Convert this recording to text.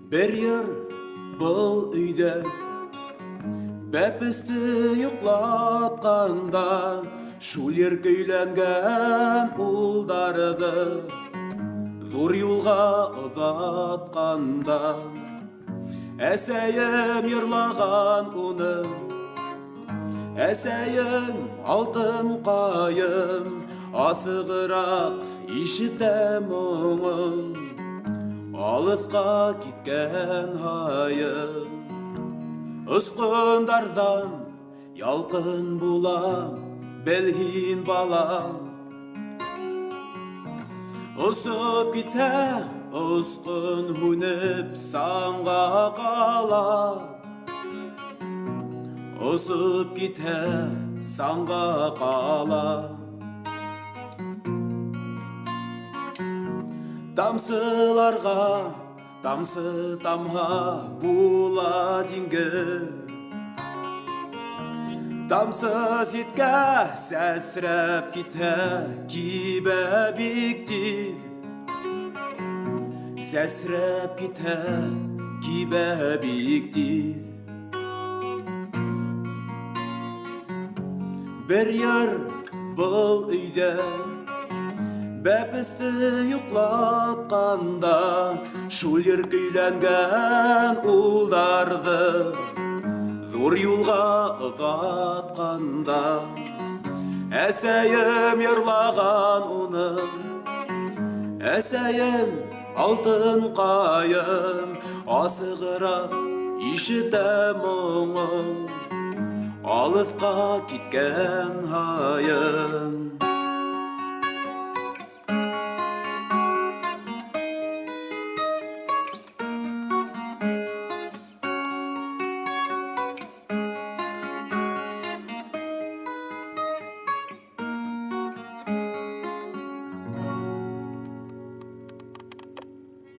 Bir yer бұл үйде бәпісті ұйықлатқанда шулер көйленген ұлдарығы зор юлға ұзатқанда әсәйім йырлаған уны әсәйім алтын қайым асығырақ ишітем мұңын алысқа кеткен хайым ұсқындардан ялқын болам белгин балам ұсып кете ұсқын хүніп санға қала ұсып кете санға қала Тамсыларға, тамсы тамға була дингі Тамсыз етке сәсіріп кете кибі бікті Сәсіріп кете кибі бікті Бір ер бұл үйде бәпісті ұйықлатқанда шулер көйленген ұлдарды зор юлға ұзатқанда әсәйім йырлаған уны әсәйім алтын қайым асығырақ ишітем мұңын алысқа кеткен хайым